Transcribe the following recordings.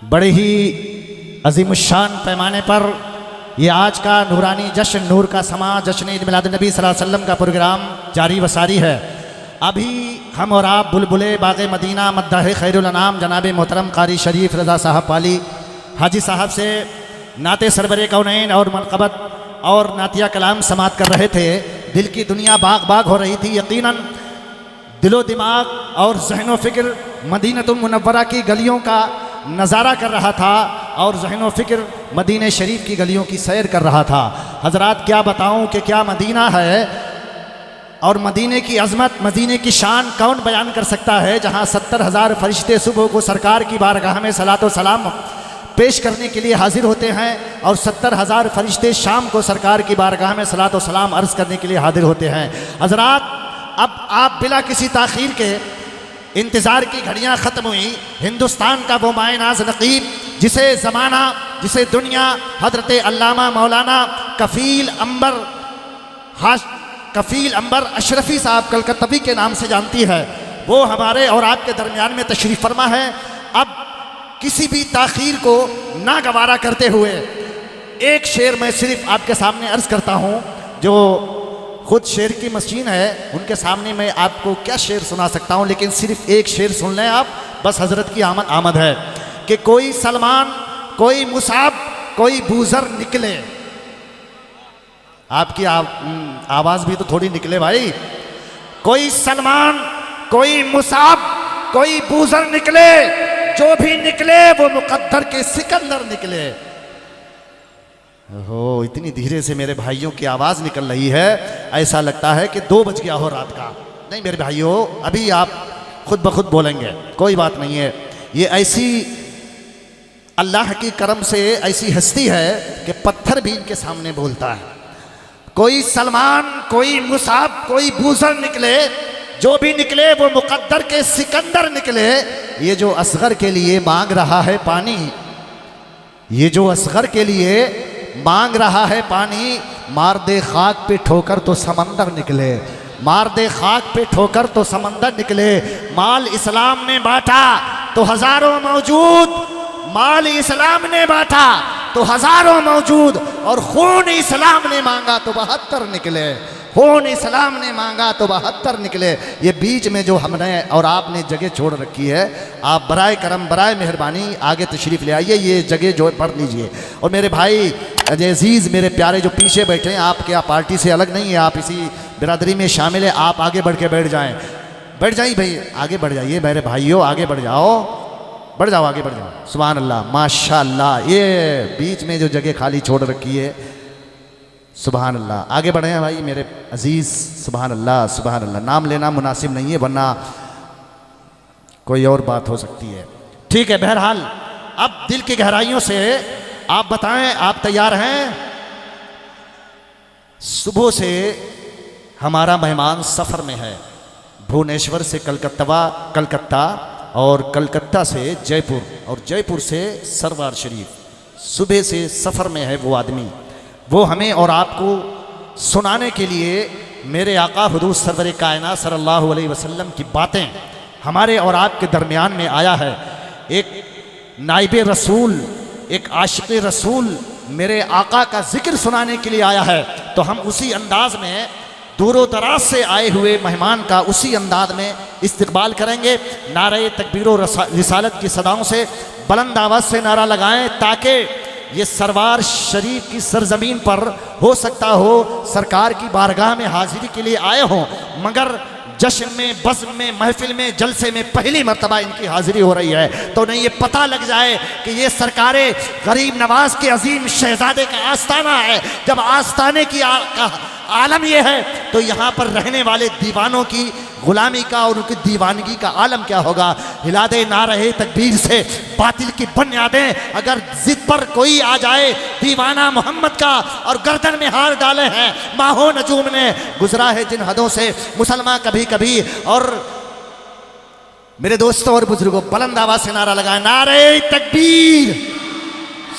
बड़े ही अजीमुशान पैमाने पर ये आज का नूरानी जश्न नूर का समा जश्न ईद मिलादुन्नबी सल्लल्लाहु अलैहि वसल्लम का प्रोग्राम जारी वसारी है। अभी हम और आप बुलबुले बाग़े मदीना मद्दाह खैरुल अनाम जनाब मोहतरम कारी शरीफ रज़ा साहब पाली हाजी साहब से नाते सरबरे कौनैन और मनक़बत और नातिया कलाम समात कर रहे थे। दिल की दुनिया बाग बाग हो रही थी। यकीनन दिलो दिमाग और ज़हन व फ़िक्र मदीनतुल मुनव्वरा की गलियों का नज़ारा कर रहा था और ज़हन व फ़िक्र मदीने शरीफ की गलियों की सैर कर रहा था। हज़रात क्या बताऊं कि क्या मदीना है और मदीने की अज़मत मदीने की शान कौन बयान कर सकता है, जहां 70,000 फरिश्ते सुबह को सरकार की बारगाह में सलातो सलाम पेश करने के लिए हाजिर होते हैं और 70,000 फरिश्ते शाम को सरकार की बारगाह में सलातो सलाम अर्ज़ करने के लिए हाजिर होते हैं। हज़रात अब आप बिला किसी ताख़ीर के इंतज़ार की घड़ियां ख़त्म हुई। हिंदुस्तान का वो मायनाज़ नक़ीब जिसे ज़माना जिसे दुनिया हज़रत अल्लामा मौलाना कफ़ील अंबर अशरफ़ी साहब कलकत्तवी के नाम से जानती है, वो हमारे और आपके दरमियान में तशरीफ़ फरमा है। अब किसी भी ताख़ीर को नागवारा करते हुए एक शेर मैं सिर्फ़ आपके सामने अर्ज़ करता हूँ, जो खुद शेर की मशीन है, उनके सामने मैं आपको क्या शेर सुना सकता हूँ, लेकिन सिर्फ एक शेर सुन लें आप, बस हज़रत की आमद है कि कोई सलमान कोई मुसाब कोई बूज़र निकले। आपकी आवाज़ भी तो थोड़ी निकले भाई। कोई सलमान कोई मुसाब कोई बूज़र निकले, जो भी निकले वो मुक़द्दर के सिकंदर निकले। हो इतनी धीरे से मेरे भाइयों की आवाज़ निकल रही है, ऐसा लगता है कि 2 बज गया हो रात का। नहीं मेरे भाइयों, अभी आप खुद ब खुद बोलेंगे, कोई बात नहीं है। ये ऐसी अल्लाह की करम से ऐसी हस्ती है कि पत्थर भी इनके सामने बोलता है। कोई सलमान कोई मुसाब कोई बूज़र निकले, जो भी निकले वो मुक़द्दर के सिकंदर निकले। ये जो असगर के लिए मांग रहा है पानी, ये जो असगर के लिए मांग रहा है पानी, मार दे खाक पे ठोकर तो समंदर निकले। मार दे खाक पे ठोकर तो समंदर निकले। माल इस्लाम ने बांटा तो हजारों मौजूद, माल इस्लाम ने बांटा तो हजारों मौजूद, और खून इस्लाम ने मांगा तो 72 निकले। खून इस्लाम ने मांगा तो 72 निकले। ये बीच में जो हमने और आपने जगह छोड़ रखी है, आप बराए करम बराए मेहरबानी आगे तशरीफ़ ले आइए, ये जगह जो भर लीजिए। और मेरे भाई अजीज़ मेरे प्यारे जो पीछे बैठे हैं, आप क्या पार्टी से अलग नहीं है, आप इसी बिरादरी में शामिल है, आप आगे बढ़ के बैठ जाएँ। बैठ जाइए भाई, आगे बढ़ जाइए मेरे भाइयों, आगे बढ़ जाओ, बढ़ जाओ, आगे बढ़ जाओ। सुभान अल्लाह माशाअल्लाह। ये बीच में जो जगह खाली छोड़ रखी है, सुभान अल्लाह, आगे बढ़े हैं भाई मेरे अजीज़। सुभान अल्लाह सुभान अल्लाह। नाम लेना मुनासिब नहीं है, वरना कोई और बात हो सकती है। ठीक है, बहरहाल अब दिल की गहराइयों से आप बताएं, आप तैयार हैं? सुबह से हमारा मेहमान सफ़र में है, भुवनेश्वर से कलकत्ता और कलकत्ता से जयपुर और जयपुर से सरवार शरीफ। सुबह से सफ़र में है वो आदमी, वो हमें और आपको सुनाने के लिए मेरे आका हुजूर सरवर कायनात सल्लल्लाहु अलैहि वसल्लम की बातें हमारे और आपके दरमियान में आया है। एक नाइबे रसूल, एक आशिक़ रसूल मेरे आका का जिक्र सुनाने के लिए आया है, तो हम उसी अंदाज में दूरो दराज से आए हुए मेहमान का उसी अंदाज में इस्तकबाल करेंगे। नारे तकबीरो रिसालत की सदाओं से बुलंद आवाज़ से नारा लगाएं, ताकि ये सरवार शरीफ की सरजमीन पर हो सकता हो सरकार की बारगाह में हाजिरी के लिए आए हों, मगर जश्न में बज़्म में महफिल में जलसे में पहली मर्तबा इनकी हाजिरी हो रही है, तो उन्हें ये पता लग जाए कि ये सरकारे गरीब नवाज के अजीम शहजादे का आस्ताना है। जब आस्ताने की आलम यह है, तो यहाँ पर रहने वाले दीवानों की गुलामी का और उनकी दीवानगी का आलम क्या होगा। हिला दे ना रहे तकबीर से बातिल की बुनियादें, अगर जिद पर कोई आ जाए दीवाना मोहम्मद का और गर्दन में हार डाले हैं माहो नजूम ने, गुजरा है जिन हदों से मुसलमान कभी कभी। और मेरे दोस्तों और बुजुर्गों, बुलंद आवाज से नारा लगाए, नारे तकबीर।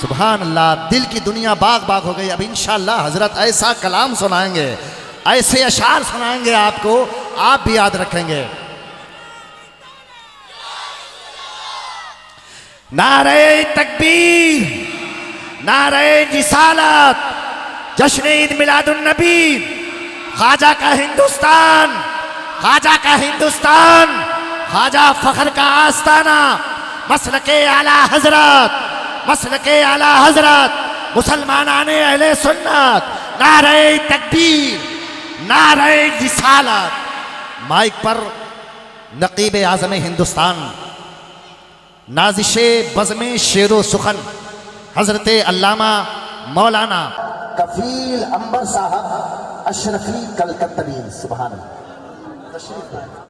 सुभान अल्लाह। दिल की दुनिया बाग बाग हो गई। अब इंशाअल्लाह हजरत ऐसा कलाम सुनाएंगे, ऐसे अशार सुनाएंगे आपको, आप भी याद रखेंगे। नारे तकबीर, नारे रिसालत, जश्न ईद मिलादुन नबी, ख्वाजा का हिंदुस्तान, ख्वाजा का हिंदुस्तान, ख्वाजा फख्र का आस्ताना, मसलके आला हजरत, मसलके आला हजरत, मुसलमान आने अहले सुन्नत, नारे तकबीर, नारे रिसालत। माइक पर नकीब आज़म हिंदुस्तान, नाजिशे बज़्मे शेरो सुखन, हजरत अल्लामा मौलाना कफील अंबर साहब अशरफी कलकत्तवी। सुभान अल्लाह।